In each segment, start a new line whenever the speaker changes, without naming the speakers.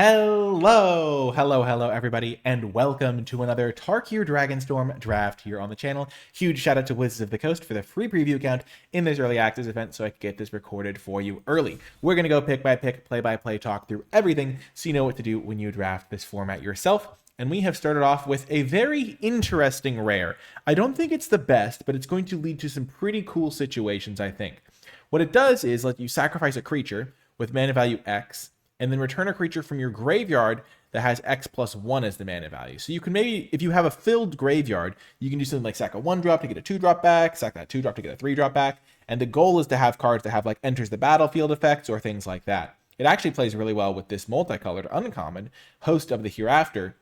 Hello, everybody, and welcome to another Tarkir Dragonstorm draft here on the channel. Huge shout out to Wizards of the Coast for the free preview account in this early access event so I could get this recorded for you early. We're going to go pick by pick, play by play, talk through everything so you know what to do when you draft this format yourself. And we have started off with a very interesting rare. I don't think it's the best, but it's going to lead to some pretty cool situations, I think. What it does is let you sacrifice a creature with mana value X, and then return a creature from your graveyard that has X+1 as the mana value. So you can maybe, if you have a filled graveyard, you can do something like sack a 1-drop to get a 2-drop back, sack that 2-drop to get a 3-drop back, and the goal is to have cards that have like enters the battlefield effects or things like that. It actually plays really well with this multicolored uncommon, Host of the Hereafter,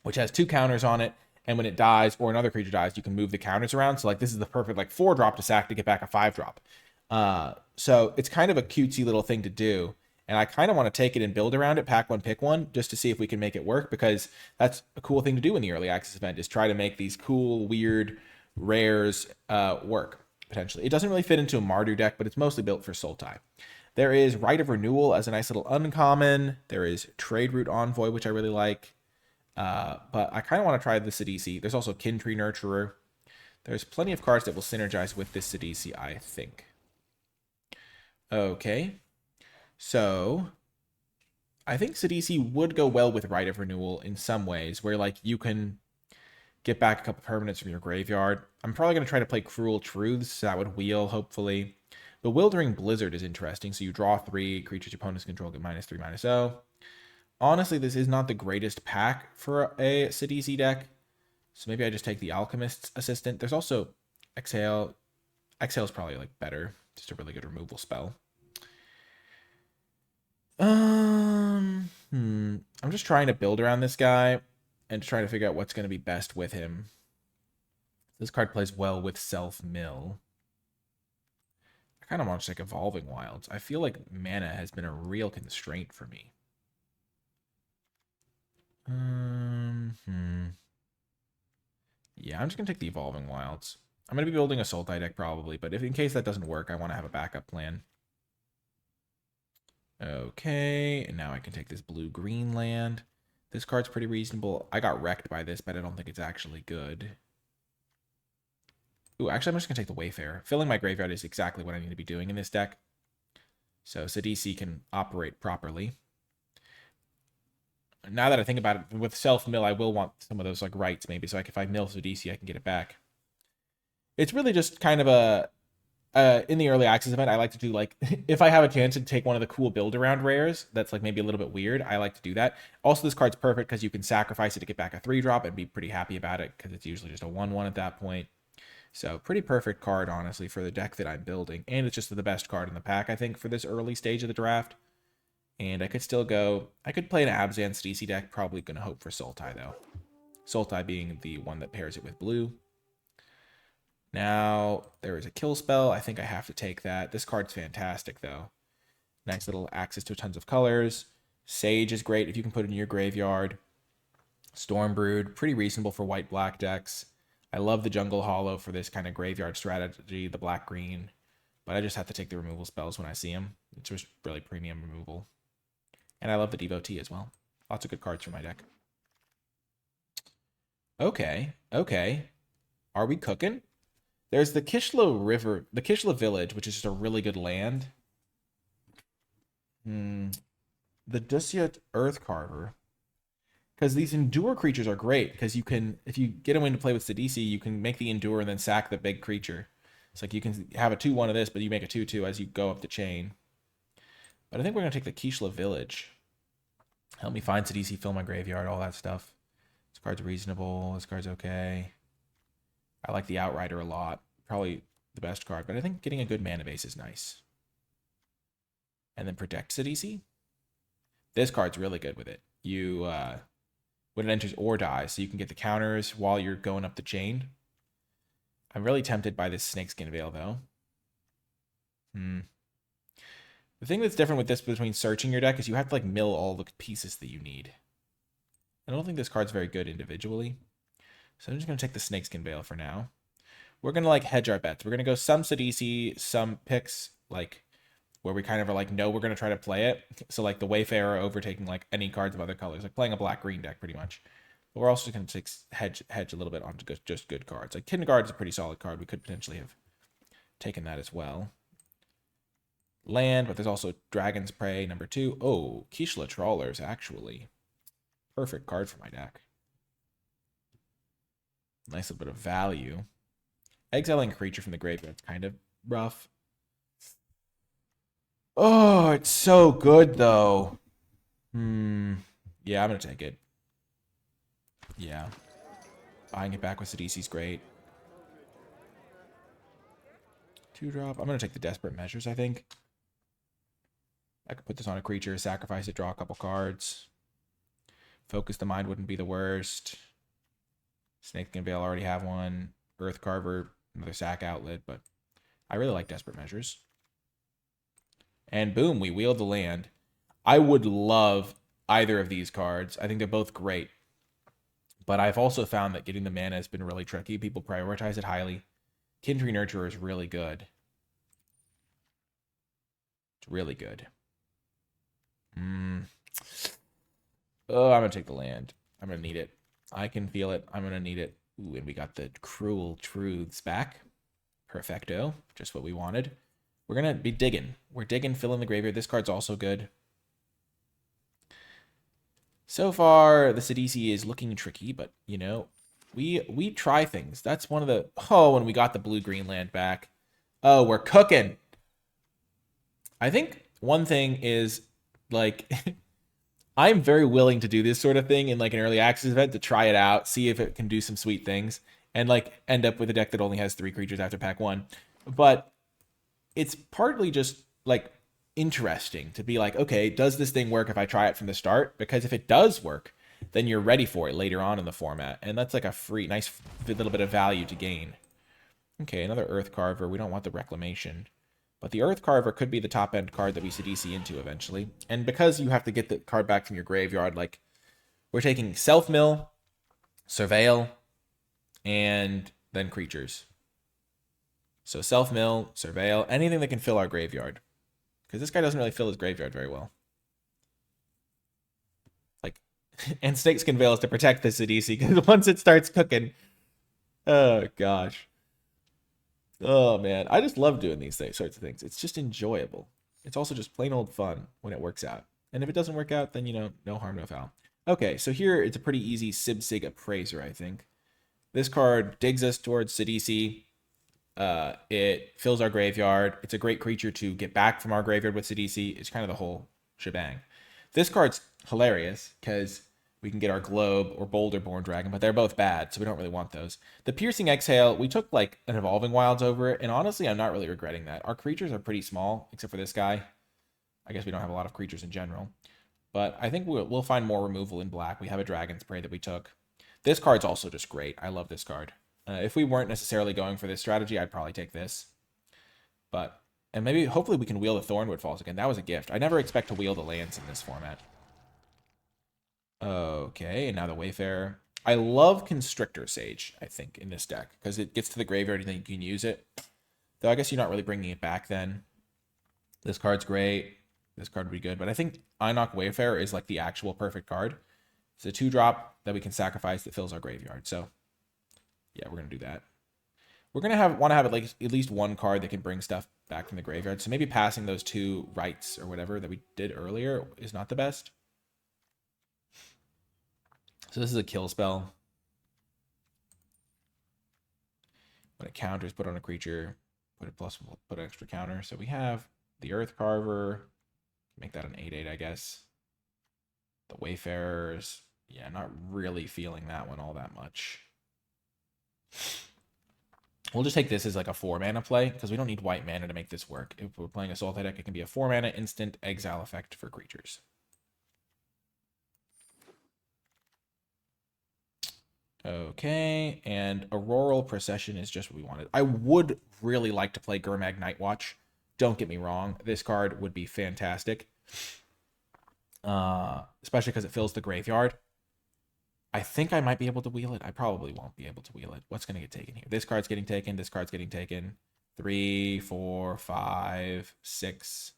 which has 2 counters on it, and when it dies or another creature dies, you can move the counters around. So like this is the perfect like 4-drop to sack to get back a 5-drop. So it's kind of a cutesy little thing to do. And I kind of want to take it and build around it, pack one, pick one, just to see if we can make it work, because that's a cool thing to do in the early access event, is try to make these cool, weird rares work, potentially. It doesn't really fit into a Mardu deck, but it's mostly built for Sultai. There is Rite of Renewal as a nice little uncommon. There is Trade Route Envoy, which I really like. But I kind of want to try the Sidisi. There's also Kin Tree Nurturer. There's plenty of cards that will synergize with this Sidisi, I think. Okay. So, I think Sidisi would go well with Rite of Renewal in some ways, where like you can get back a couple permanents from your graveyard. I'm probably going to try to play Cruel Truths, so that would wheel, hopefully. Bewildering Blizzard is interesting, so you draw 3, creatures your opponents control get -3/-0. Honestly, this is not the greatest pack for a Sidisi deck, so maybe I just take the Alchemist's Assistant. There's also Exhale. Exhale is probably like better, just a really good removal spell. I'm just trying to build around this guy and trying to figure out what's going to be best with him. This card plays well with Self-Mill. I kind of want to take Evolving Wilds. I feel like mana has been a real constraint for me. Yeah, I'm just going to take the Evolving Wilds. I'm going to be building a Sultai deck probably, but if in case that doesn't work, I want to have a backup plan. Okay, and now I can take this blue-green land. This card's pretty reasonable. I got wrecked by this, but I don't think it's actually good. Ooh, actually, I'm just going to take the Wayfarer. Filling my graveyard is exactly what I need to be doing in this deck, so Sidisi can operate properly. Now that I think about it, with Self-Mill, I will want some of those like rights maybe, so like if I mill Sidisi, I can get it back. It's really just kind of a... in the early access event, I like to do like, if I have a chance to take one of the cool build around rares that's like maybe a little bit weird, I like to do that. Also, this card's perfect because you can sacrifice it to get back a 3-drop and be pretty happy about it because it's usually just a 1/1 at that point. So pretty perfect card, honestly, for the deck that I'm building. And it's just the best card in the pack, I think, for this early stage of the draft. And I could still go, I could play an Abzan Sidisi deck, probably going to hope for Sultai though. Sultai being the one that pairs it with blue. Now, there is a kill spell. I think I have to take that. This card's fantastic, though. Nice little access to tons of colors. Sage is great if you can put it in your graveyard. Stormbrood, pretty reasonable for white-black decks. I love the Jungle Hollow for this kind of graveyard strategy, the black-green. But I just have to take the removal spells when I see them. It's just really premium removal. And I love the Devotee as well. Lots of good cards for my deck. Okay. Are we cooking? There's the Kishla River, the Kishla Village, which is just a really good land. The Dusyat Earthcarver. Because these Endure creatures are great, because you can, if you get them into play with Sidisi, you can make the Endure and then sack the big creature. It's like you can have a 2/1 of this, but you make a 2/2 as you go up the chain. But I think we're going to take the Kishla Village. Help me find Sidisi, fill my graveyard, all that stuff. This card's reasonable. This card's okay. I like the Outrider a lot. Probably the best card, but I think getting a good mana base is nice. And then Protect Sidisi. This card's really good with it. You, when it enters or dies, so you can get the counters while you're going up the chain. I'm really tempted by this Snakeskin Veil, though. The thing that's different with this between searching your deck is you have to like mill all the pieces that you need. I don't think this card's very good individually. So I'm just going to take the Snakeskin Veil for now. We're going to like hedge our bets. We're going to go some Sidisi, some picks like where we kind of are like, no, we're going to try to play it. So like the Wayfarer overtaking like any cards of other colors, like playing a black-green deck pretty much. But we're also going to hedge a little bit onto just good cards. Like Kindergarten is a pretty solid card. We could potentially have taken that as well. Land, but there's also Dragon's Prey, number 2. Oh, Kishla Trawlers, actually. Perfect card for my deck. Nice little bit of value. Exiling a creature from the graveyard's kind of rough. Oh, it's so good, though. Yeah, I'm going to take it. Yeah. Buying it back with Sidisi's great. 2-drop. I'm going to take the Desperate Measures, I think. I could put this on a creature, sacrifice it, draw a couple cards. Focus the Mind wouldn't be the worst. Snake and Veil already have one. Earth Carver, another sack outlet, but I really like Desperate Measures. And boom, we wield the land. I would love either of these cards. I think they're both great. But I've also found that getting the mana has been really tricky. People prioritize it highly. Kindred Nurturer is really good. It's really good. Oh, I'm going to take the land. I'm going to need it. I can feel it. I'm going to need it. Ooh, and we got the Cruel Truths back. Perfecto. Just what we wanted. We're going to be digging. We're digging, filling the graveyard. This card's also good. So far, the Sidisi is looking tricky, but, you know, we try things. That's one of the... Oh, when we got the blue-green land back. Oh, we're cooking. I think one thing is, like... I'm very willing to do this sort of thing in like an early access event to try it out, see if it can do some sweet things, and like end up with a deck that only has 3 creatures after pack 1. But it's partly just like interesting to be like, okay, does this thing work if I try it from the start? Because if it does work, then you're ready for it later on in the format. And that's like a free, nice little bit of value to gain. Okay, another Earth Carver. We don't want the Reclamation. But the Earth Carver could be the top-end card that we Sidisi into eventually. And because you have to get the card back from your graveyard, like, we're taking Self-Mill, Surveil, and then creatures. So Self-Mill, Surveil, anything that can fill our graveyard. Because this guy doesn't really fill his graveyard very well. Like, and Snakeskin Veil is to protect the Sidisi, because once it starts cooking... Oh, gosh. Oh, man. I just love doing these sorts of things. It's just enjoyable. It's also just plain old fun when it works out. And if it doesn't work out, then, you know, no harm, no foul. Okay, so here it's a pretty easy Sib-Sig Appraiser, I think. This card digs us towards Sidisi. It fills our graveyard. It's a great creature to get back from our graveyard with Sidisi. It's kind of the whole shebang. This card's hilarious because we can get our Globe or Boulderborn Dragon, but they're both bad, so we don't really want those. The Piercing Exhale, we took like an Evolving Wilds over it, and honestly, I'm not really regretting that. Our creatures are pretty small, except for this guy. I guess we don't have a lot of creatures in general. But I think we'll find more removal in black. We have a Dragon's Prey that we took. This card's also just great. I love this card. If we weren't necessarily going for this strategy, I'd probably take this. But, and maybe, hopefully we can wheel the Thornwood Falls again. That was a gift. I never expect to wheel the lands in this format. Okay, and now the Wayfarer. I love Constrictor Sage, I think, in this deck, because it gets to the graveyard and then you can use it. Though I guess you're not really bringing it back then. This card's great. This card would be good, but I think Einok Wayfarer is like the actual perfect card. It's a 2-drop that we can sacrifice that fills our graveyard. So, yeah, we're going to do that. We're going to want to have like at least one card that can bring stuff back from the graveyard. So maybe passing those 2 rights or whatever that we did earlier is not the best. So this is a kill spell. When it counters, put on a creature, put an extra counter. So we have the Earth Carver. Make that an 8/8, I guess. The Wayfarers. Yeah, not really feeling that one all that much. We'll just take this as like a 4-mana play, because we don't need white mana to make this work. If we're playing a Sultai deck, it can be a 4-mana instant exile effect for creatures. Okay, and Auroral Procession is just what we wanted. I would really like to play Gurmag Nightwatch. Don't get me wrong. This card would be fantastic. Especially because it fills the graveyard. I think I might be able to wheel it. I probably won't be able to wheel it. What's going to get taken here? This card's getting taken. This card's getting taken. 3, 4, 5, 6.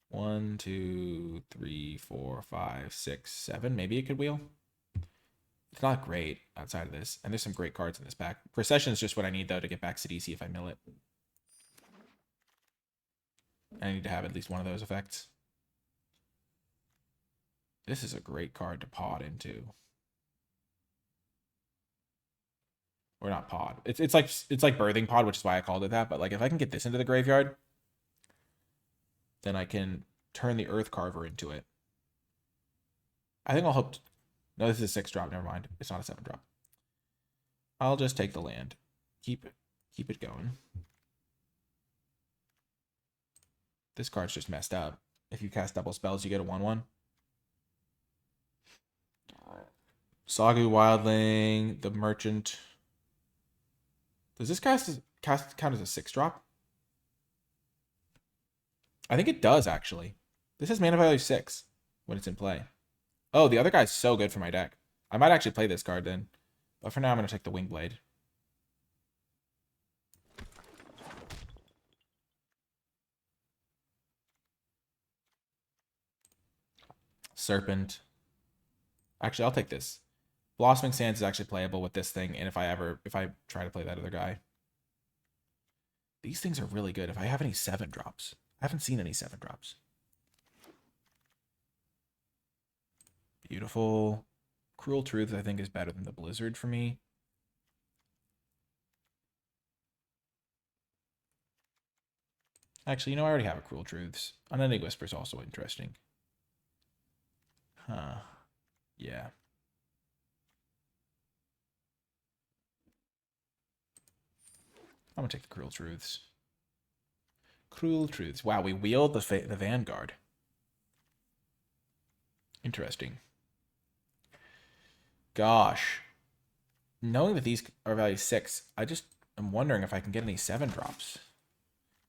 1, 2, 3, 4, 5, 6, 7. Maybe it could wheel. It's not great outside of this. And there's some great cards in this pack. Procession is just what I need, though, to get back Sidisi if I mill it. I need to have at least one of those effects. This is a great card to pod into. Or not pod. It's like birthing pod, which is why I called it that. But like if I can get this into the graveyard, then I can turn the Earth Carver into it. I think I'll hope. No, this is a 6-drop. Never mind. It's not a 7-drop. I'll just take the land. Keep it going. This card's just messed up. If you cast double spells, you get a 1/1. Sagu Wildling, the Merchant. Does this count as a 6-drop? I think it does, actually. This has mana value 6 when it's in play. Oh, the other guy's so good for my deck. I might actually play this card then. But for now, I'm going to take the Wingblade. Serpent. Actually, I'll take this. Blossoming Sands is actually playable with this thing, and if I try to play that other guy. These things are really good. If I have any 7-drops. I haven't seen any 7-drops. Beautiful. Cruel Truth, I think, is better than the Blizzard for me. Actually, you know, I already have a Cruel Truths. Unending Whisper is also interesting. Huh. Yeah. I'm going to take the Cruel Truths. Cruel Truths. Wow, we wield the Vanguard. Interesting. Gosh. Knowing that these are value 6, I just am wondering if I can get any 7-drops.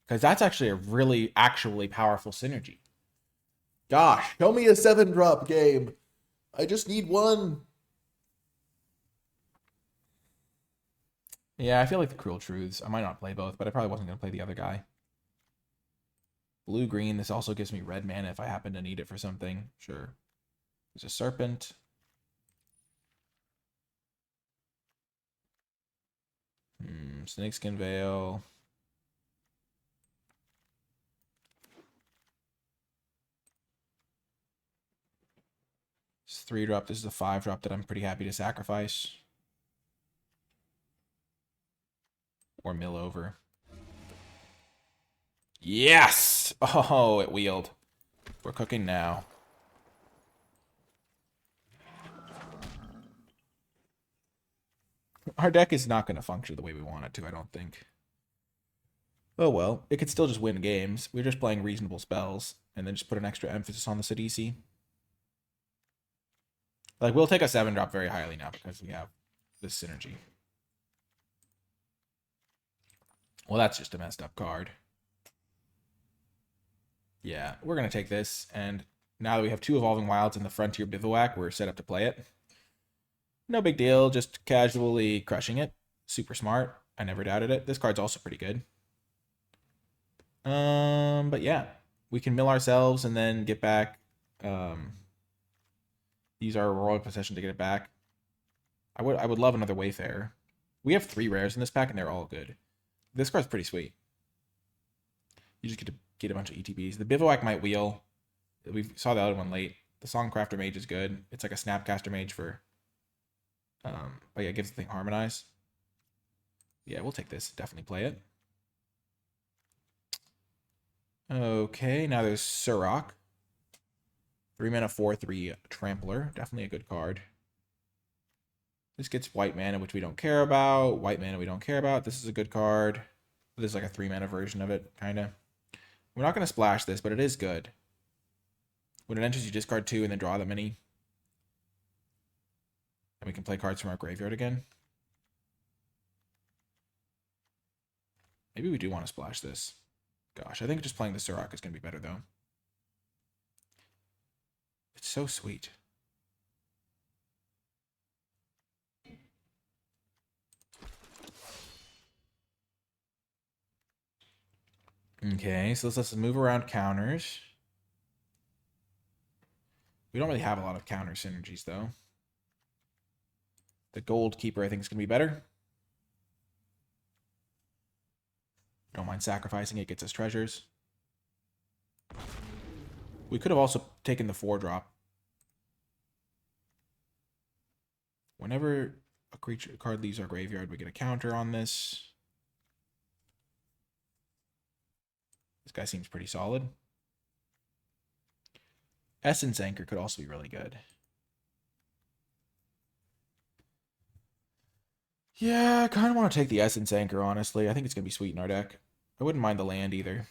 Because that's actually a really, actually powerful synergy. Gosh, show me a 7-drop game. I just need one. Yeah, I feel like the Cruel Truths. I might not play both, but I probably wasn't going to play the other guy. Blue-green. This also gives me red mana if I happen to need it for something. Sure. There's a Serpent. Snakeskin Veil. It's 3-drop. This is a 5-drop that I'm pretty happy to sacrifice. Or mill over. Yes! Oh, it wheeled. We're cooking now. Our deck is not going to function the way we want it to, I don't think. Oh well, it could still just win games. We're just playing reasonable spells, and then just put an extra emphasis on the Sidisi. Like, we'll take a 7-drop very highly now because we have this synergy. Well, that's just a messed up card. Yeah, we're going to take this, and now that we have 2 Evolving Wilds in the Frontier Bivouac, we're set up to play it. No big deal, just casually crushing it. Super smart. I never doubted it. This card's also pretty good. But yeah, we can mill ourselves and then get back. Use our Royal Possession to get it back. I would love another Wayfarer. We have 3 rares in this pack, and they're all good. This card's pretty sweet. You just get to get a bunch of ETBs. The Bivouac might wheel. We saw the other one late. The Songcrafter Mage is good. It's like a Snapcaster Mage for... but yeah, it gives the thing Harmonize. Yeah, we'll take this. Definitely play it. Okay, now there's Surrak. 3 mana, 4/3 Trampler. Definitely a good card. This gets white mana, which we don't care about. White mana we don't care about. This is a good card. This is like a 3 mana version of it, kind of. We're not going to splash this, but it is good. When it enters, you discard 2 and then draw that many. And we can play cards from our graveyard again. Maybe we do want to splash this. Gosh, I think just playing the Surrak is going to be better, though. It's so sweet. Okay, so let's move around counters. We don't really have a lot of counter synergies, though. The Gold Keeper, I think, is going to be better. Don't mind sacrificing it. Gets us treasures. We could have also taken the 4-drop. Whenever a creature card leaves our graveyard, we get a counter on this. This guy seems pretty solid. Essence Anchor could also be really good. Yeah, I kind of want to take the Essence Anchor, honestly. I think it's going to be sweet in our deck. I wouldn't mind the land either.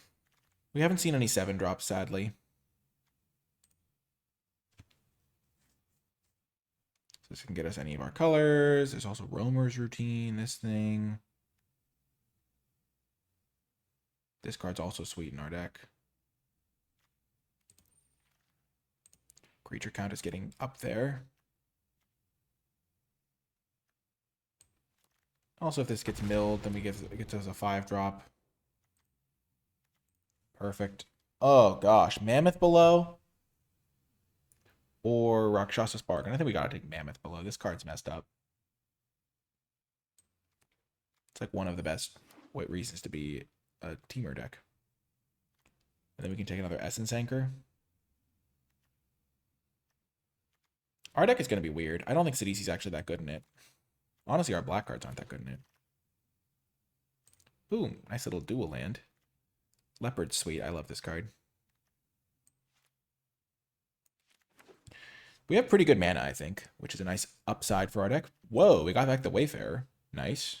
We haven't seen any 7-drops, sadly. So this can get us any of our colors. There's also Roamer's Routine, this thing. This card's also sweet in our deck. Creature count is getting up there. Also, if this gets milled, then it gets us a 5-drop. Perfect. Oh, gosh. Mammoth below? Or Rakshasa Spark. And I think we gotta take Mammoth below. This card's messed up. It's like one of the best reasons to be a Teamer deck. And then we can take another Essence Anchor. Our deck is going to be weird. I don't think Sidisi's actually that good in it. Honestly, our black cards aren't that good in it. Boom. Nice little dual land. Leopard's sweet. I love this card. We have pretty good mana, I think, which is a nice upside for our deck. Whoa, we got back the Wayfarer. Nice.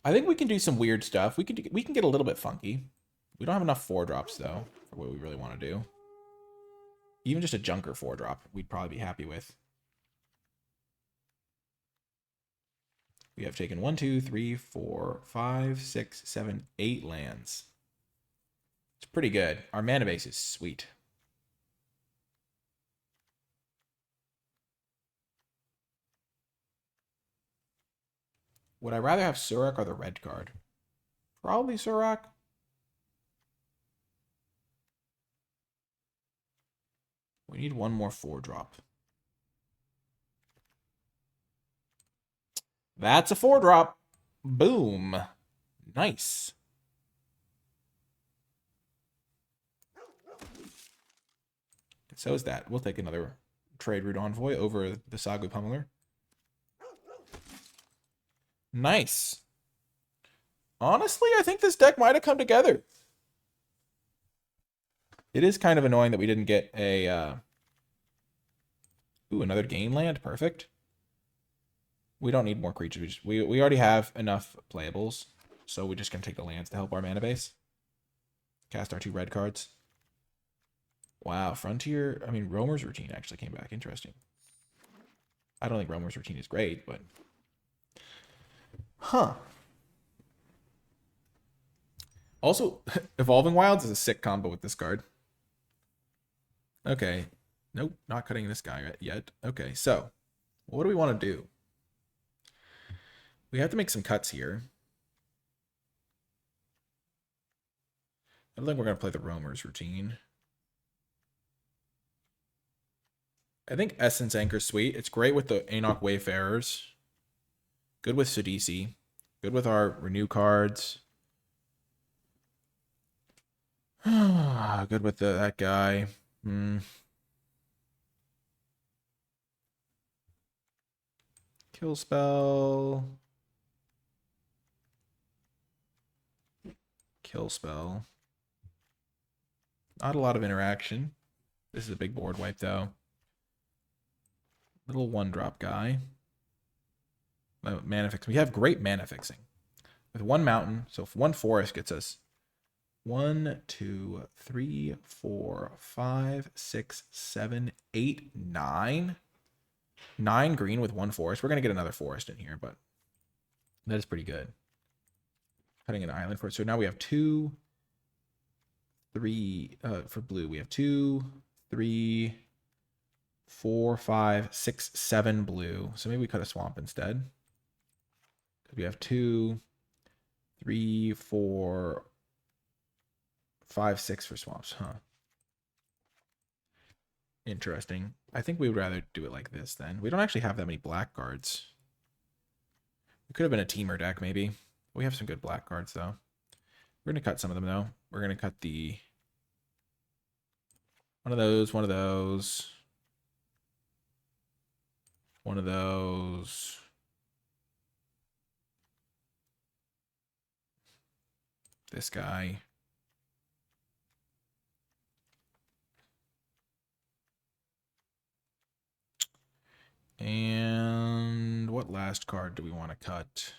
I think we can do some weird stuff. We can get a little bit funky. We don't have enough 4-drops, though, for what we really want to do. Even just a Junker 4-drop, we'd probably be happy with. We have taken 1, 2, 3, 4, 5, 6, 7, 8 lands. It's pretty good. Our mana base is sweet. Would I rather have Surak or the red card? Probably Surak. We need one more 4-drop. That's a 4-drop. Boom. Nice. So is that. We'll take another Trade Route Envoy over the Sagu Pummeler. Nice. Honestly, I think this deck might have come together. It is kind of annoying that we didn't get a... Ooh, another game land. Perfect. We don't need more creatures. We already have enough playables, so we're just going to take the lands to help our mana base. Cast our 2 red cards. Wow, Frontier... I mean, Roamer's Routine actually came back. Interesting. I don't think Roamer's Routine is great, but... Huh. Also, Evolving Wilds is a sick combo with this card. Okay. Nope, not cutting this guy yet. Okay, so what do we want to do? We have to make some cuts here. I don't think we're going to play the Roamer's Routine. I think Essence Anchor's sweet. It's great with the Enoch Wayfarers. Good with Sidisi. Good with our Renew cards. Good with that guy. Kill spell. Kill spell. Not a lot of interaction. This is a big board wipe, though. Little 1-drop guy. Mana fixing. We have great mana fixing. With 1 mountain, so if 1 forest gets us 1, 2, 3, 4, 5, 6, 7, 8, 9. 9 green with 1 forest. We're going to get another forest in here, but that is pretty good. Cutting an island for it. So now we have 2, 3, for blue, we have 2, 3, 4, 5, 6, 7 blue. So maybe we cut a swamp instead. Because we have 2, 3, 4, 5, 6 for swamps, huh? Interesting. I think we would rather do it like this then. We don't actually have that many black cards. It could have been a teamer deck, maybe. We have some good black cards, though. We're going to cut some of them, though. We're going to cut the... one of those, one of those. One of those. This guy. And what last card do we want to cut?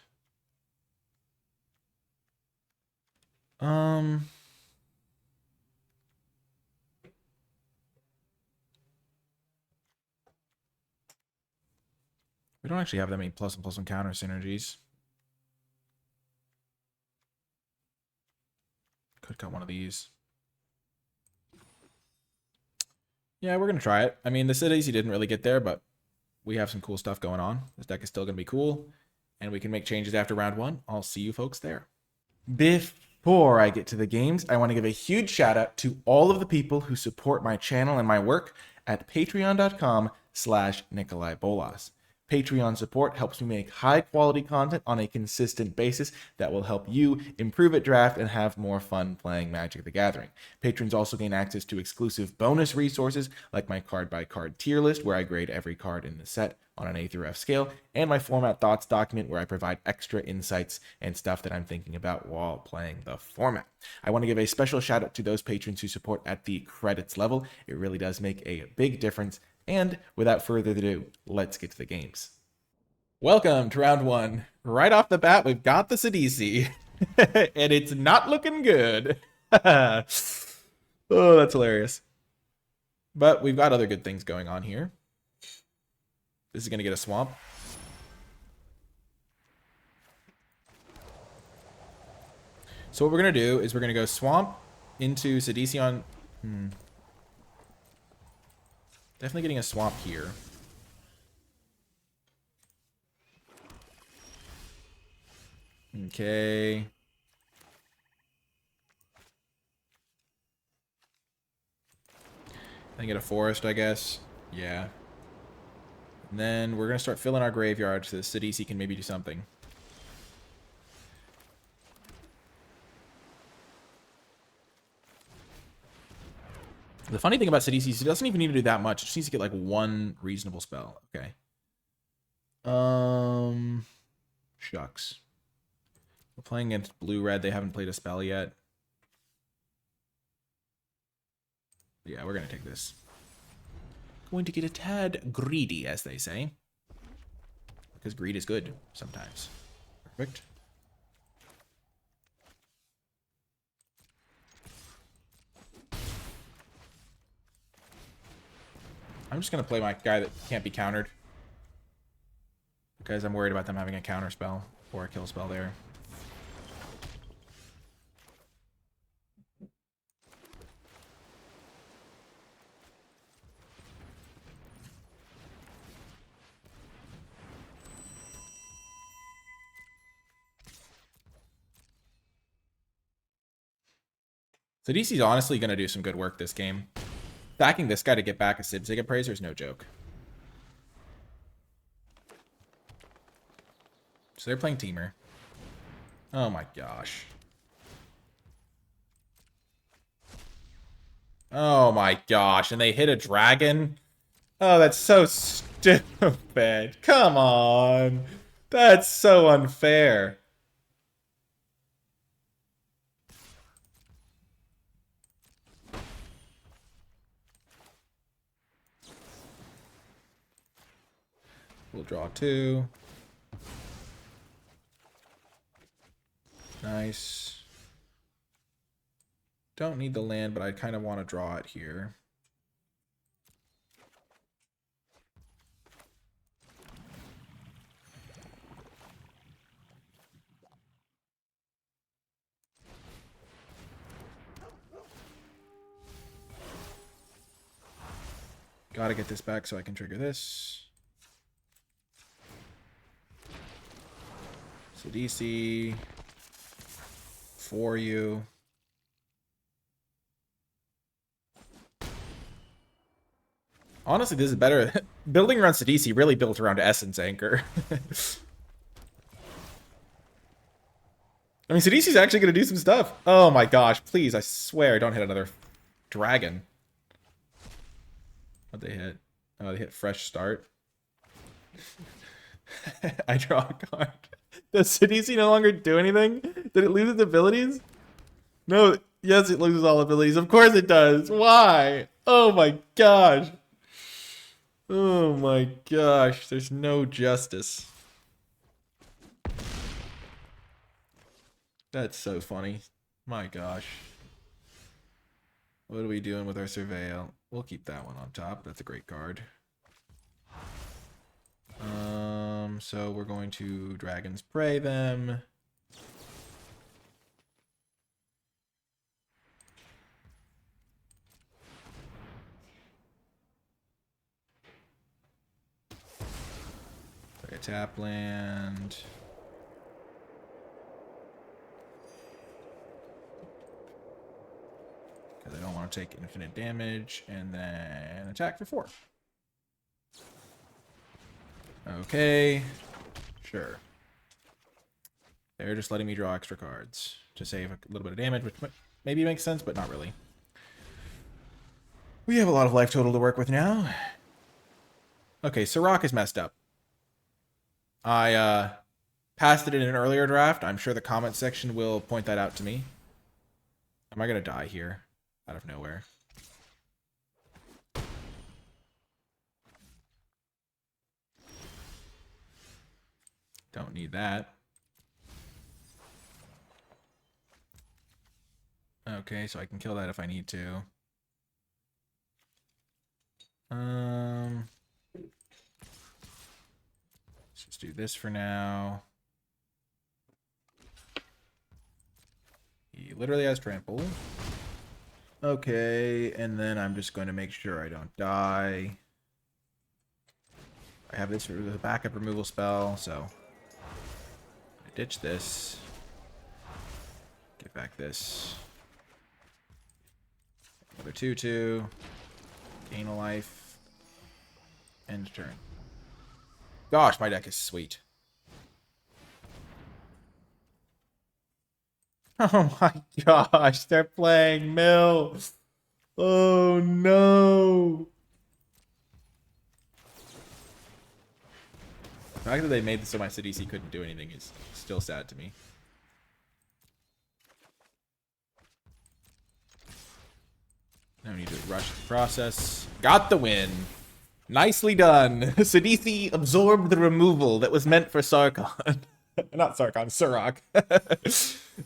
We don't actually have that many plus and plus and counter synergies. Could cut one of these. Yeah, we're going to try it. I mean, the cities, he didn't really get there, but we have some cool stuff going on. This deck is still going to be cool, and we can make changes after round 1. I'll see you folks there. Before I get to the games, I want to give a huge shout out to all of the people who support my channel and my work at patreon.com/NicolaiBolas. Patreon support helps me make high quality content on a consistent basis that will help you improve at draft and have more fun playing Magic the Gathering. Patrons also gain access to exclusive bonus resources like my card by card tier list where I grade every card in the set on an A through F scale, and my format thoughts document where I provide extra insights and stuff that I'm thinking about while playing the format. I want to give a special shout out to those patrons who support at the credits level. It really does make a big difference. And without further ado, let's get to the games. Welcome to round 1. Right off the bat, we've got the Sidisi, and it's not looking good. Oh, that's hilarious. But we've got other good things going on here. This is going to get a swamp. So what we're going to do is we're going to go swamp into Sidisi on... Definitely getting a swamp here. Okay. I get a forest, I guess. Yeah. And then we're going to start filling our graveyard so the Sidisi can maybe do something. The funny thing about Sidisi is it doesn't even need to do that much. It just needs to get like one reasonable spell. Okay. Shucks. We're playing against blue-red. They haven't played a spell yet. Yeah, we're going to take this. Going to get a tad greedy, as they say. Because greed is good sometimes. Perfect. I'm just going to play my guy that can't be countered. Because I'm worried about them having a counter spell or a kill spell there. So DC's honestly going to do some good work this game. Backing this guy to get back a Sibzig Appraiser is no joke. So they're playing Teamer. Oh my gosh. Oh my gosh. And they hit a dragon? Oh, that's so stupid. Come on. That's so unfair. We'll draw 2. Nice. Don't need the land, but I kind of want to draw it here. Gotta get this back so I can trigger this. So DC for you. Honestly, this is better. Building around Sidisi really built around Essence Anchor. I mean, Sidisi's actually going to do some stuff. Oh my gosh, please, I swear, don't hit another dragon. What'd they hit? Oh, they hit fresh start. I draw a card. Does Sidisi no longer do anything? Did it lose its abilities? No, yes, it loses all abilities. Of course it does. Why? Oh my gosh. Oh my gosh, there's no justice. That's so funny. My gosh. What are we doing with our Surveil? We'll keep that one on top. That's a great card. So we're going to Dragon's Prey them. Play a tap land. Because I don't want to take infinite damage, and then attack for 4. Okay, sure. They're just letting me draw extra cards to save a little bit of damage, which maybe makes sense, but not really. We have a lot of life total to work with now. Okay, Sirach is messed up. I passed it in an earlier draft. I'm sure the comment section will point that out to me. Am I going to die here out of nowhere? Don't need that. Okay, so I can kill that if I need to. Let's just do this for now. He literally has trample. Okay, and then I'm just going to make sure I don't die. I have this for the backup removal spell, so I ditch this. Get back this. Another 2/2. Gain a life. End turn. Gosh, my deck is sweet. Oh my gosh, they're playing Mill. Oh no. The fact that they made this so my Sidisi couldn't do anything is still sad to me. No need to rush the process. Got the win. Nicely done. Sidisi absorbed the removal that was meant for Sarkhan. Not Sarkhan, Sirach.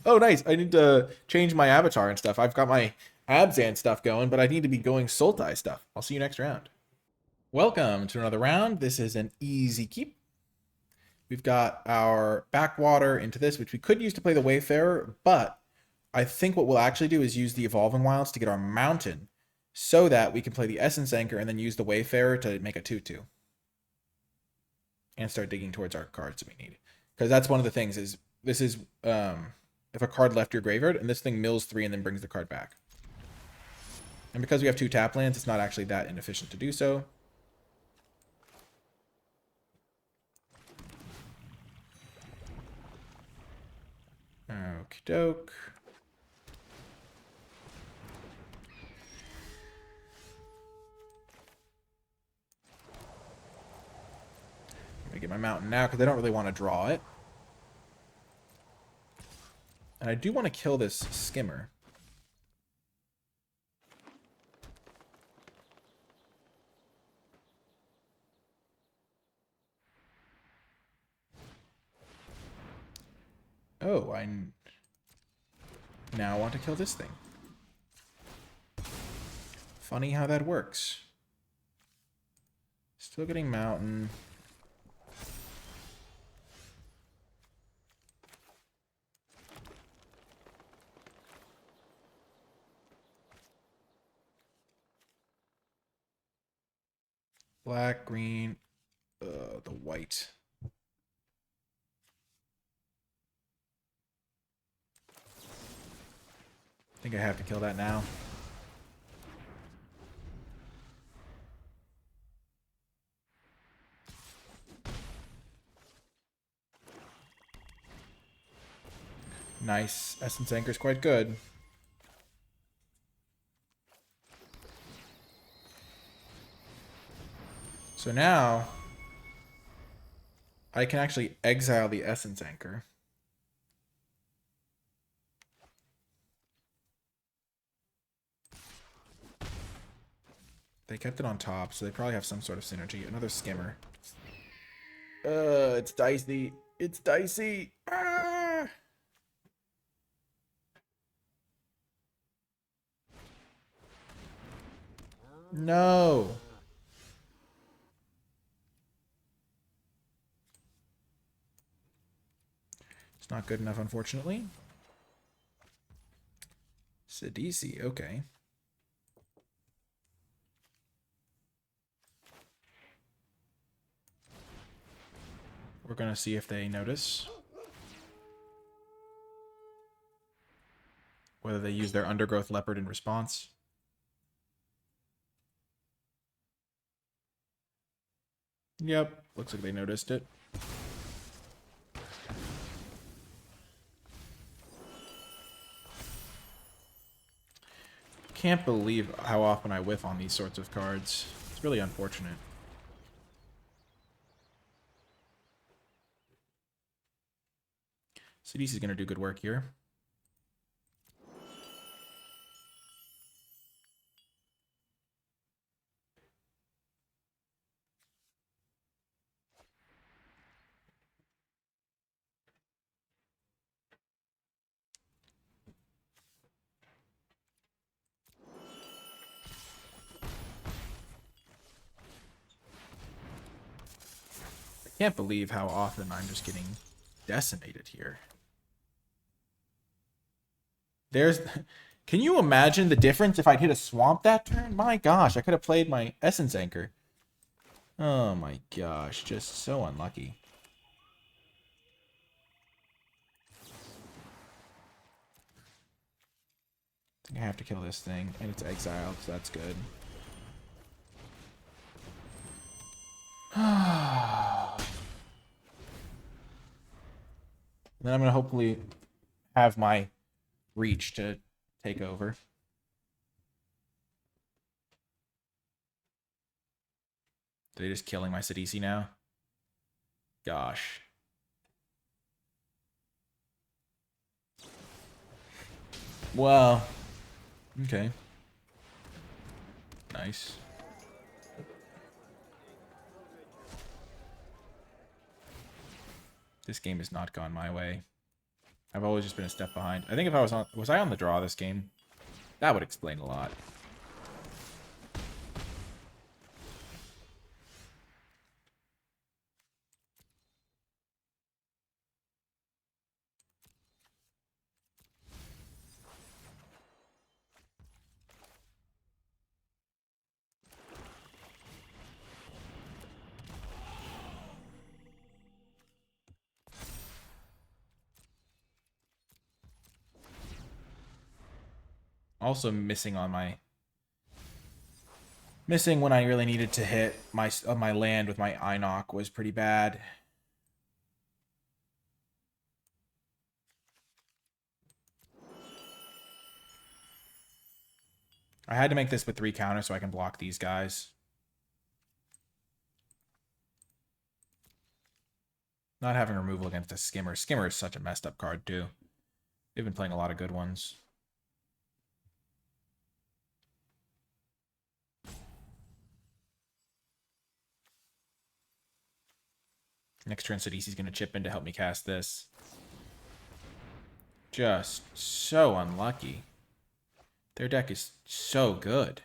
Oh, nice. I need to change my avatar and stuff. I've got my Abzan stuff going, but I need to be going Sultai stuff. I'll see you next round. Welcome to another round. This is an easy keep. We've got our backwater into this, which we could use to play the Wayfarer, but I think what we'll actually do is use the Evolving Wilds to get our mountain so that we can play the Essence Anchor and then use the Wayfarer to make a 2/2. And start digging towards our cards that we need. Because that's one of the things is, this is if a card left your graveyard, and this thing mills 3 and then brings the card back. And because we have 2 tap lands, it's not actually that inefficient to do so. Okie doke. I'm gonna get my mountain now because I don't really want to draw it. And I do want to kill this skimmer. Oh, I now want to kill this thing. Funny how that works. Still getting mountain. Black, green, the white. I think I have to kill that now. Nice. Essence Anchor's quite good. So now I can actually exile the Essence Anchor. They kept it on top, so they probably have some sort of synergy. Another skimmer. It's dicey. It's dicey. Ah! No. It's not good enough, unfortunately. Sidisi, okay. We're going to see if they notice. Whether they use their Undergrowth Leopard in response. Yep, looks like they noticed it. Can't believe how often I whiff on these sorts of cards. It's really unfortunate. Sidisi's going to do good work here. I can't believe how often I'm just getting decimated here. There's... Can you imagine the difference if I'd hit a swamp that turn? My gosh, I could have played my Essence Anchor. Oh my gosh, just so unlucky. I think I have to kill this thing, and it's exiled, so that's good. Then I'm going to hopefully have my reach to take over. Are they just killing my Sidisi now? Gosh. Well, okay. Nice. This game has not gone my way. I've always just been a step behind. I think if I was on... Was I on the draw this game? That would explain a lot. Also missing on my... Missing when I really needed to hit my land with my Einok was pretty bad. I had to make this with 3 counters so I can block these guys. Not having removal against a Skimmer. Skimmer is such a messed up card, too. They've been playing a lot of good ones. Next turn, Sidisi's going to chip in to help me cast this. Just so unlucky. Their deck is so good.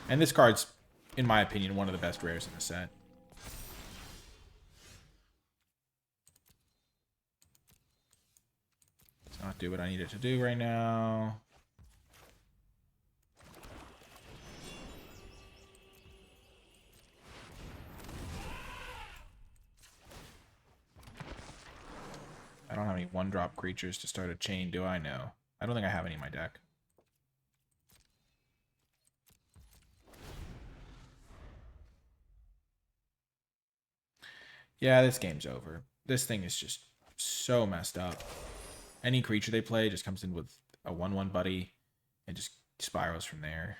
And this card's, in my opinion, one of the best rares in the set. Does not do what I need it to do right now. I don't have any 1-drop creatures to start a chain, do I? No. I don't think I have any in my deck. Yeah, this game's over. This thing is just so messed up. Any creature they play just comes in with a 1/1 buddy and just spirals from there.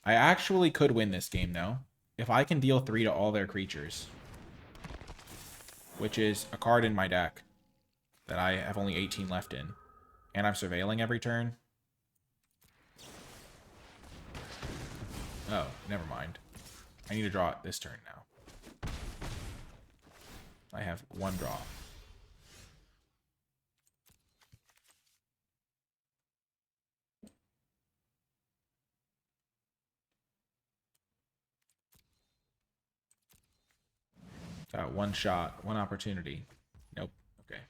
I actually could win this game now if I can deal 3 to all their creatures, which is a card in my deck that I have only 18 left in, and I'm surveilling every turn. Oh, never mind. I need to draw it this turn now. I have 1 draw. One shot, one opportunity. Nope. Okay.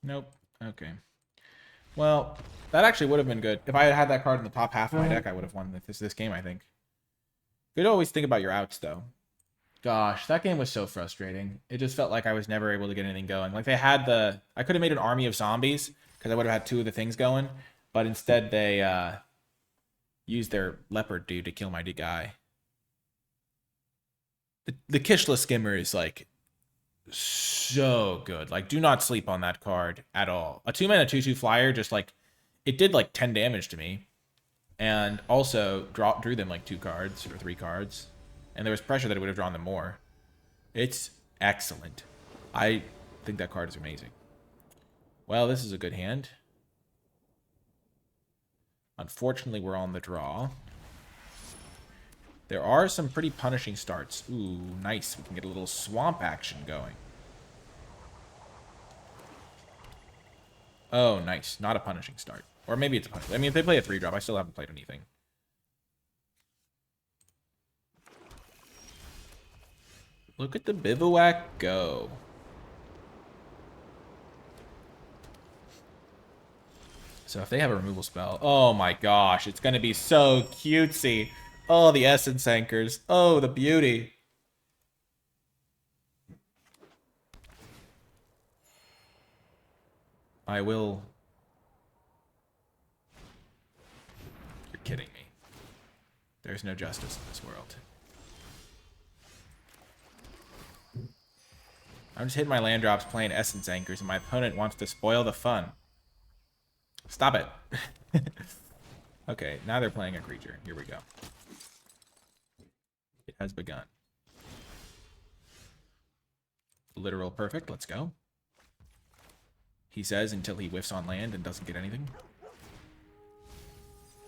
Nope. Okay. Well, that actually would have been good. If I had had that card in the top half of my deck, I would have won this game, I think. Good to always think about your outs, though. Gosh, that game was so frustrating. It just felt like I was never able to get anything going. Like, they had the... I could have made an army of zombies, because I would have had 2 of the things going. But instead, they used their leopard dude to kill my guy. The Kishla Skimmer is, like, so good. Like, do not sleep on that card at all. A 2-mana 2/2 flyer just, like... It did, like, 10 damage to me. And also drew them, like, 2 cards or 3 cards. And there was pressure that it would have drawn them more. It's excellent. I think that card is amazing. Well, this is a good hand. Unfortunately, we're on the draw. There are some pretty punishing starts. Ooh, nice. We can get a little swamp action going. Oh, nice. Not a punishing start. Or maybe it's a punishing. I mean, if they play a 3-drop, I still haven't played anything. Look at the bivouac go. So if they have a removal spell, oh my gosh, it's going to be so cutesy. Oh, the essence anchors. Oh, the beauty. I will... You're kidding me. There's no justice in this world. I'm just hitting my land drops playing essence anchors, and my opponent wants to spoil the fun. Stop it. Okay, now they're playing a creature. Here we go. It has begun. Literal perfect. Let's go. He says until he whiffs on land and doesn't get anything.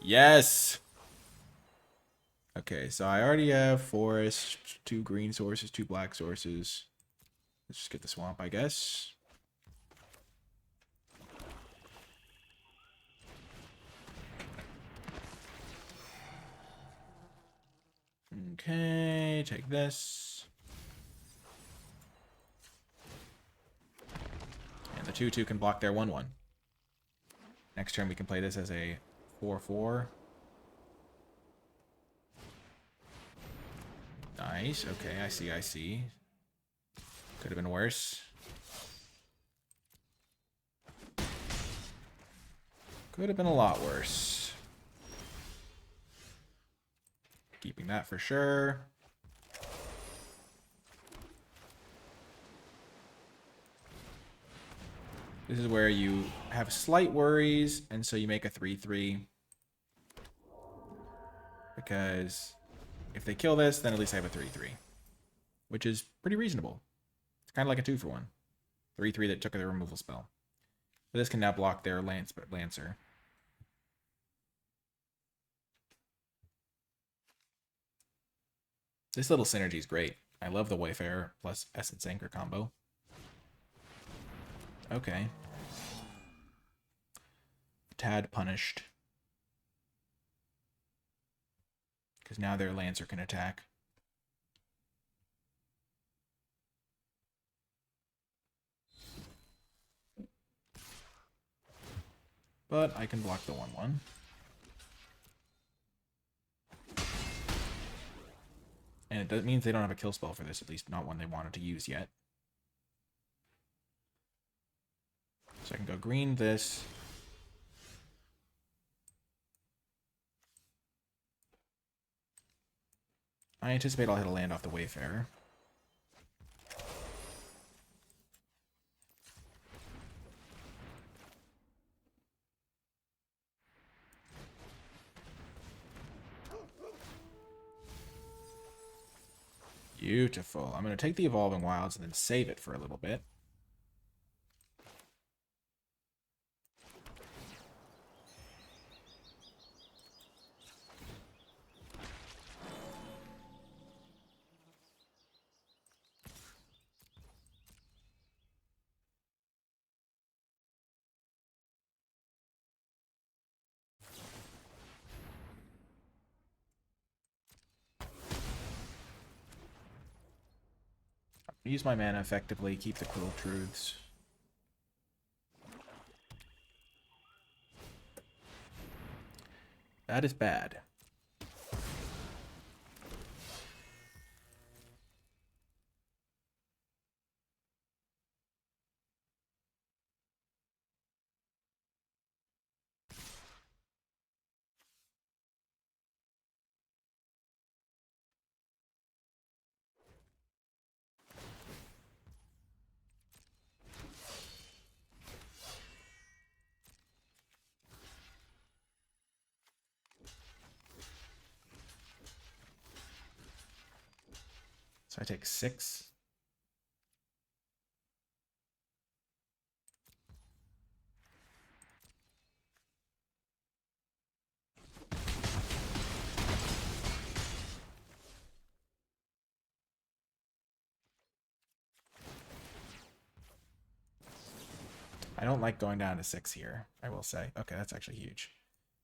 Yes! Okay, so I already have forest, 2 green sources, 2 black sources. Let's just get the swamp, I guess. Okay, take this. And the 2/2 can block their 1/1. Next turn we can play this as a 4/4. Nice. Okay, I see. Could have been worse. Could have been a lot worse. Keeping that for sure. This is where you have slight worries, and so you make a 3/3. Because if they kill this, then at least I have a 3/3. Which is pretty reasonable. It's kind of like a 2-for-1. 3/3 that took their removal spell. But this can now block their Lancer. This little synergy is great. I love the Wayfarer plus Essence Anchor combo. Okay. Tad punished. Because now their Lancer can attack. But I can block the 1/1. And it means they don't have a kill spell for this, at least not one they wanted to use yet. So I can go green this. I anticipate I'll hit a land off the Wayfarer. Beautiful. I'm going to take the Evolving Wilds and then save it for a little bit. Use my mana effectively, keep the Cruel Truths. That is bad. So I take 6. I don't like going down to 6 here, I will say. Okay, that's actually huge.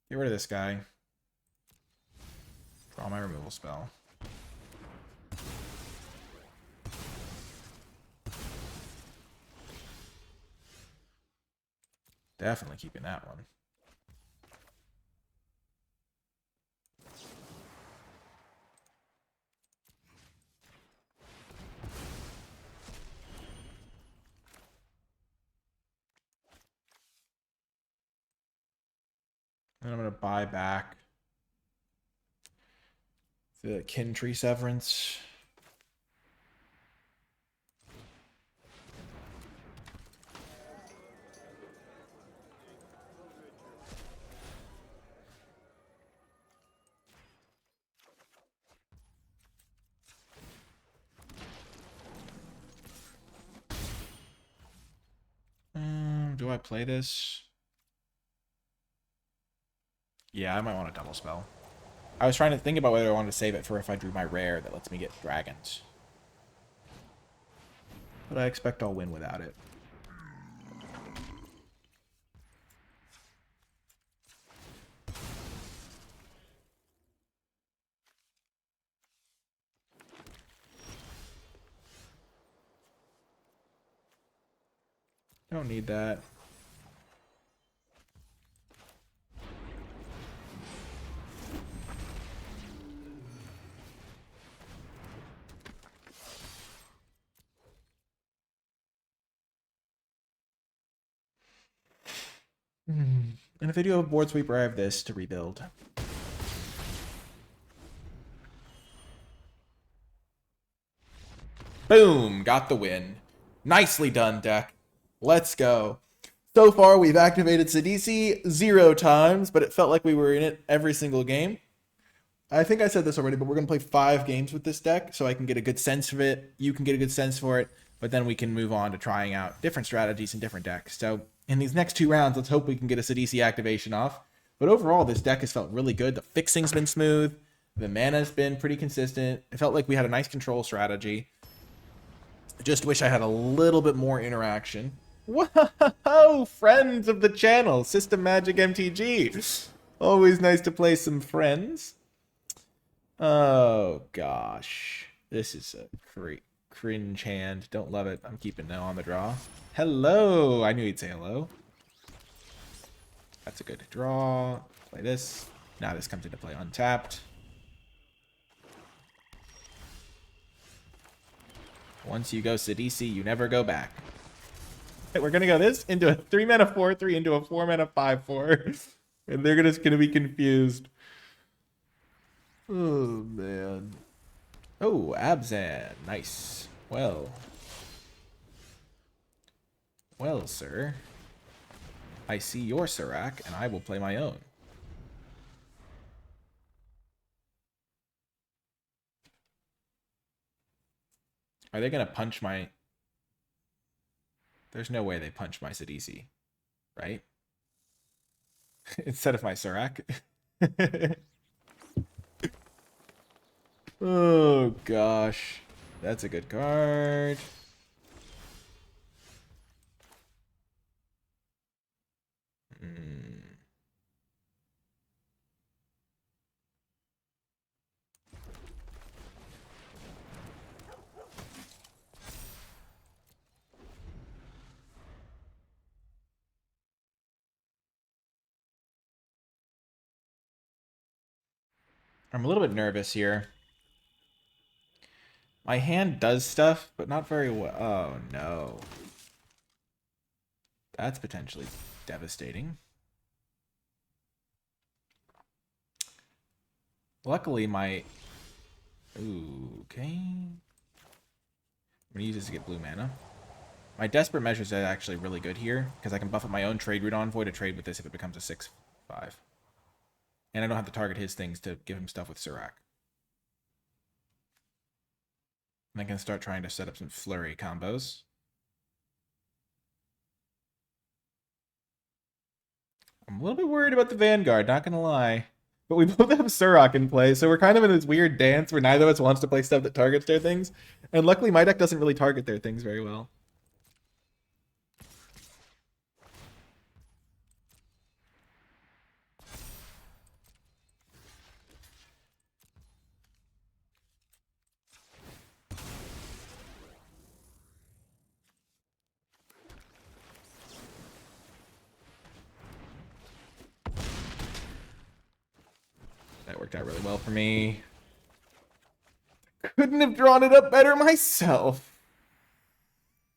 Get rid of this guy. Draw my removal spell. Definitely keeping that one. And I'm going to buy back the Kin Tree Severance. Do I play this? Yeah, I might want a double spell. I was trying to think about whether I wanted to save it for if I drew my rare that lets me get dragons. But I expect I'll win without it. Don't need that. And if I do have a board sweeper, I have this to rebuild. Boom! Got the win. Nicely done, deck. Let's go. So far, we've activated Sidisi 0 times, but it felt like we were in it every single game. I think I said this already, but we're going to play 5 games with this deck so I can get a good sense of it. You can get a good sense for it, but then we can move on to trying out different strategies and different decks. So in these next 2 rounds, let's hope we can get a Sidisi activation off. But overall, this deck has felt really good. The fixing's been smooth. The mana's been pretty consistent. It felt like we had a nice control strategy. I just wish I had a little bit more interaction. Whoa, friends of the channel, System Magic MTG. Always nice to play some friends. Oh, gosh. This is a cringe hand. Don't love it. I'm keeping no on the draw. Hello. I knew he'd say hello. That's a good draw. Play this. Now this comes into play untapped. Once you go Sidisi, you never go back. We're gonna go this into a 3-mana 4/3 into a 4-mana 5/4, and they're just gonna be confused. Oh man. Oh, Abzan, nice. Well, sir. I see your Serac, and I will play my own. Are they gonna punch my? There's no way they punch my Sidisi, right? Instead of my Serac. Oh gosh, that's a good card. I'm a little bit nervous here. My hand does stuff, but not very well. Oh no. That's potentially devastating. Luckily, my... Ooh, okay. I'm going to use this to get blue mana. My Desperate Measures are actually really good here, because I can buff up my own Trade Route Envoy to trade with this if it becomes a 6/5. And I don't have to target his things to give him stuff with Serac. And I can start trying to set up some flurry combos. I'm a little bit worried about the Vanguard, not going to lie. But we both have Serac in play, so we're kind of in this weird dance where neither of us wants to play stuff that targets their things. And luckily, my deck doesn't really target their things very well. That worked out really well for me. Couldn't have drawn it up better myself.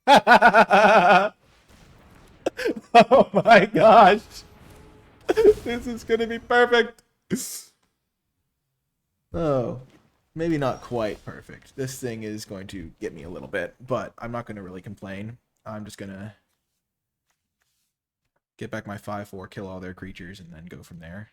Oh my gosh. This is going to be perfect. Oh, maybe not quite perfect. This thing is going to get me a little bit, but I'm not going to really complain. I'm just going to get back my 5/4, kill all their creatures, and then go from there.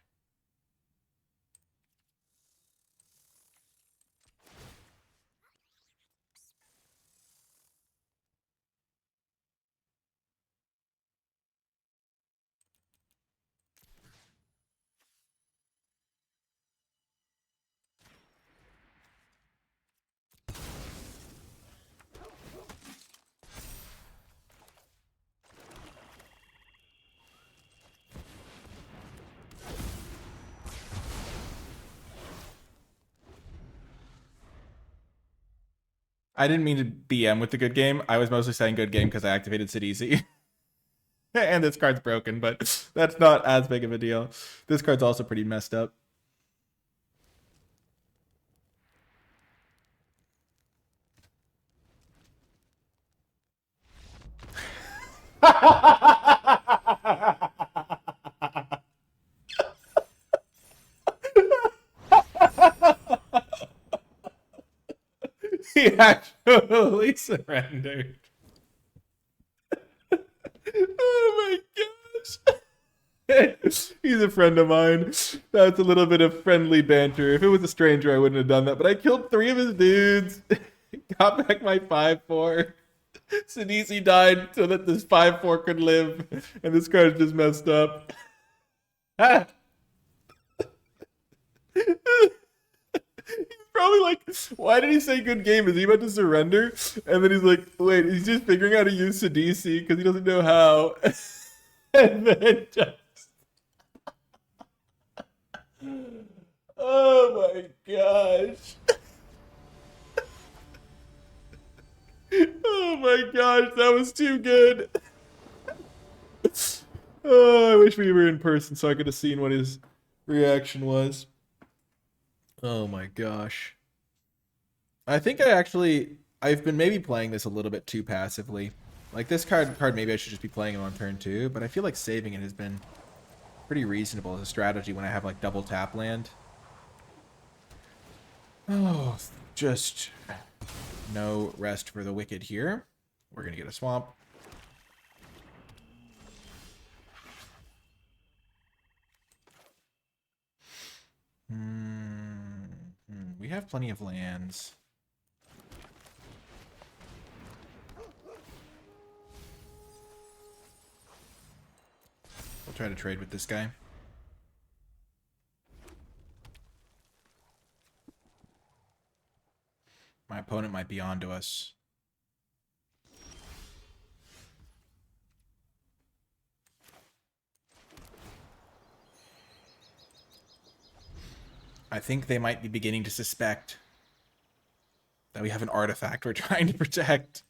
I didn't mean to BM with the good game. I was mostly saying good game because I activated Sidisi. And this card's broken, but that's not as big of a deal. This card's also pretty messed up. He actually surrendered. Oh my gosh. He's a friend of mine. That's a little bit of friendly banter. If it was a stranger, I wouldn't have done that. But I killed 3 of his dudes. Got back my 5/4. Sidisi died so that this 5/4 could live. And this card's just messed up. Probably like, why did he say good game? Is he about to surrender? And then he's like, wait, he's just figuring out how to use Sidisi because he doesn't know how. And then just... Oh my gosh. Oh my gosh, that was too good. Oh, I wish we were in person so I could have seen what his reaction was. Oh my gosh. I think I've been maybe playing this a little bit too passively. Like this card maybe I should just be playing it on turn 2, but I feel like saving it has been pretty reasonable as a strategy when I have like double tap land. Oh, just no rest for the wicked here. We're gonna get a swamp. We have plenty of lands. We'll try to trade with this guy. My opponent might be onto us. I think they might be beginning to suspect that we have an artifact we're trying to protect.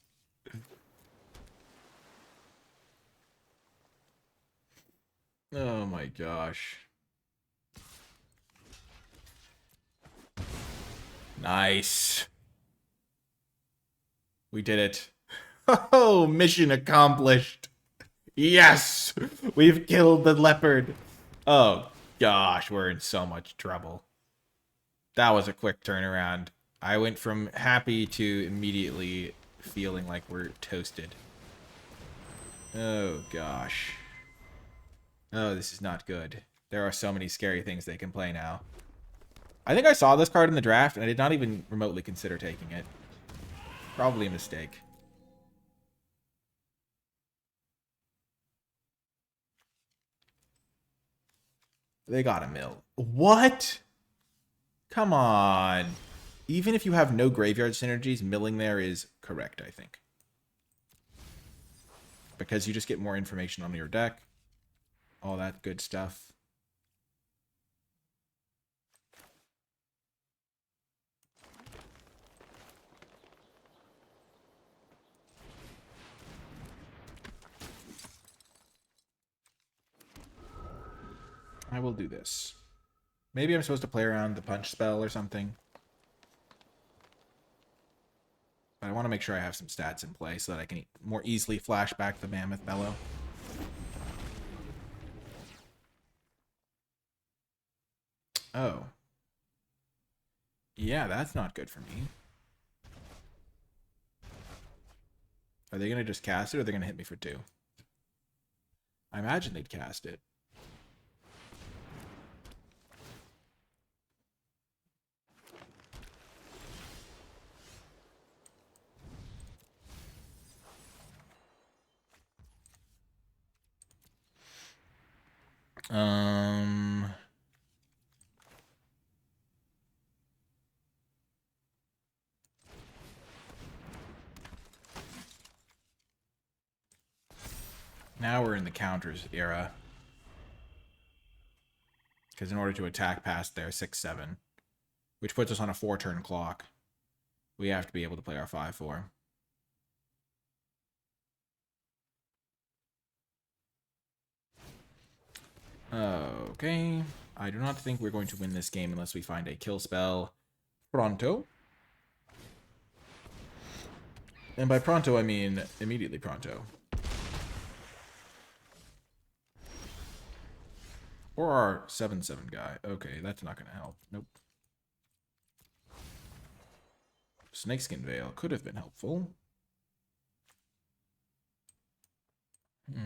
Oh my gosh. Nice. We did it. Oh, mission accomplished. Yes! We've killed the leopard. Oh gosh, we're in so much trouble. That was a quick turnaround. I went from happy to immediately feeling like we're toasted. Oh gosh. Oh, this is not good. There are so many scary things they can play now. I think I saw this card in the draft, and I did not even remotely consider taking it. Probably a mistake. They got a mill. What? Come on. Even if you have no graveyard synergies, milling there is correct, I think. Because you just get more information on your deck. All that good stuff. I will do this. Maybe I'm supposed to play around the punch spell or something. But I want to make sure I have some stats in play so that I can more easily flash back the Mammoth Bellow. Oh. Yeah, that's not good for me. Are they going to just cast it, or are they going to hit me for 2? I imagine they'd cast it. Now we're in the counters era. Because in order to attack past their 6/7, which puts us on a 4-turn clock, we have to be able to play our 5/4. Okay. I do not think we're going to win this game unless we find a kill spell pronto. And by pronto, I mean immediately pronto. Or our 7/7 guy. Okay, that's not going to help. Nope. Snakeskin Veil could have been helpful.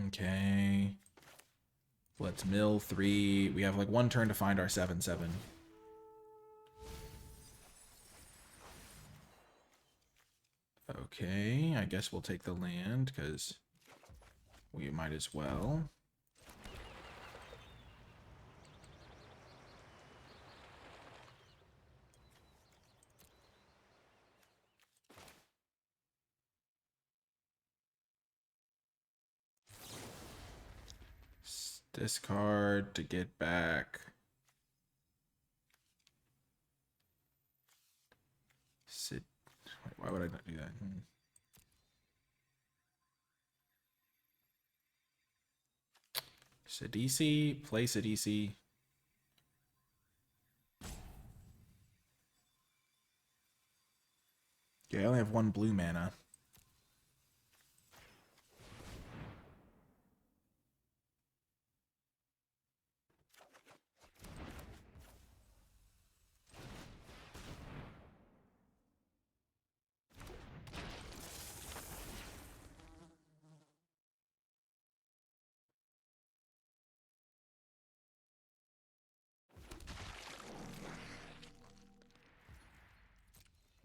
Okay. Let's mill 3. We have like 1 turn to find our 7/7. Okay, I guess we'll take the land because we might as well. Discard to get back. Sit. Wait, why would I not do that? Sidisi, play Sidisi. Okay, I only have 1 blue mana.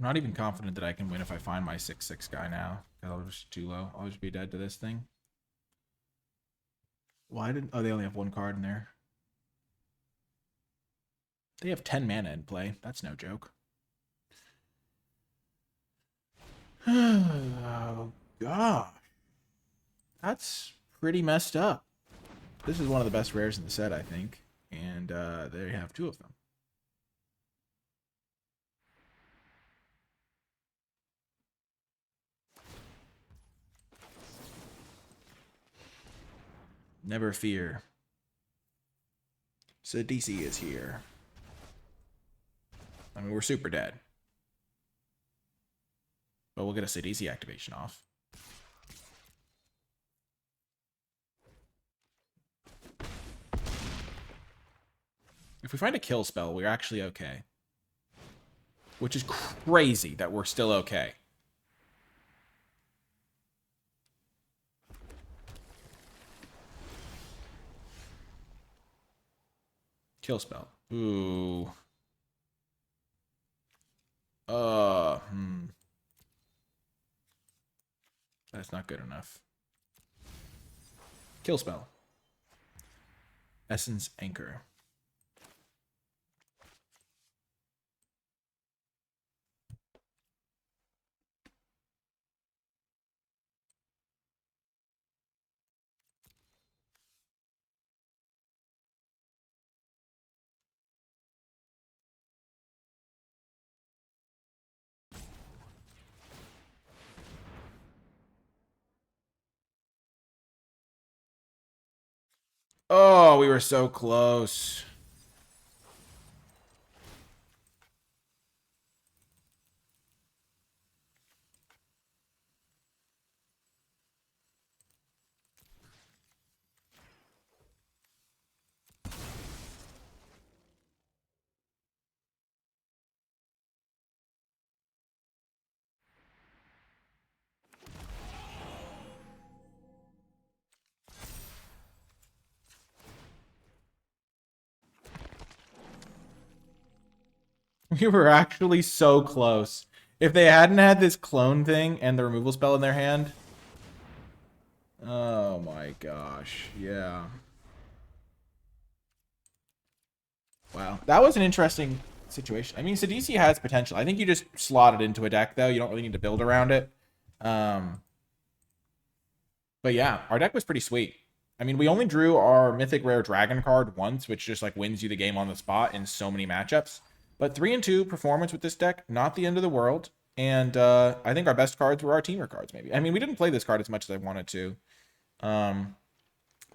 I'm not even confident that I can win if I find my 6/6 guy now. That'll just too low. I'll just be dead to this thing. Why didn't... Oh, they only have one card in there. They have 10 mana in play. That's no joke. Oh, gosh. That's pretty messed up. This is one of the best rares in the set, I think. And they have two of them. Never fear. Sidisi is here. I mean, we're super dead. But we'll get a Sidisi activation off. If we find a kill spell, we're actually okay. Which is crazy that we're still okay. Kill spell. Ooh. That's not good enough. Kill spell. Essence Anchor. Oh, we were so close. We were actually so close. If they hadn't had this clone thing and the removal spell in their hand. Oh my gosh. Yeah. Wow. That was an interesting situation. I mean, Sidisi has potential. I think you just slot it into a deck, though. You don't really need to build around it. But yeah, our deck was pretty sweet. I mean, we only drew our Mythic Rare Dragon card once, which just like wins you the game on the spot in so many matchups. But 3-2 performance with this deck, not the end of the world. And I think our best cards were our teamer cards, maybe. I mean, we didn't play this card as much as I wanted to. But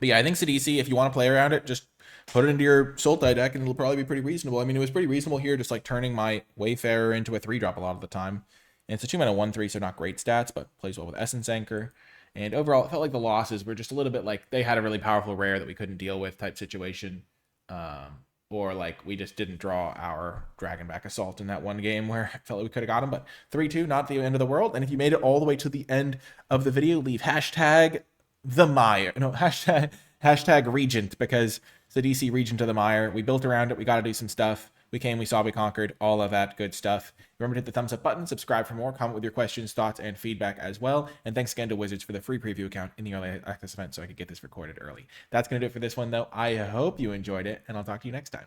yeah, I think Sidisi, if you want to play around it, just put it into your Sultai deck and it'll probably be pretty reasonable. I mean, it was pretty reasonable here, just like turning my Wayfarer into a 3-drop a lot of the time. And it's a 2-mana 1/3, so not great stats, but plays well with Essence Anchor. And overall, it felt like the losses were just a little bit like they had a really powerful rare that we couldn't deal with type situation. Or like we just didn't draw our Dragonback Assault in that one game where I felt like we could have got him. But 3-2, not the end of the world. And if you made it all the way to the end of the video, leave hashtag the Mire. No, hashtag Regent, because it's the DC Regent of the Mire. We built around it. We got to do some stuff. We came, we saw, we conquered, all of that good stuff. Remember to hit the thumbs up button, subscribe for more, comment with your questions, thoughts, and feedback as well. And thanks again to Wizards for the free preview account in the early access event so I could get this recorded early. That's going to do it for this one, though. I hope you enjoyed it, and I'll talk to you next time.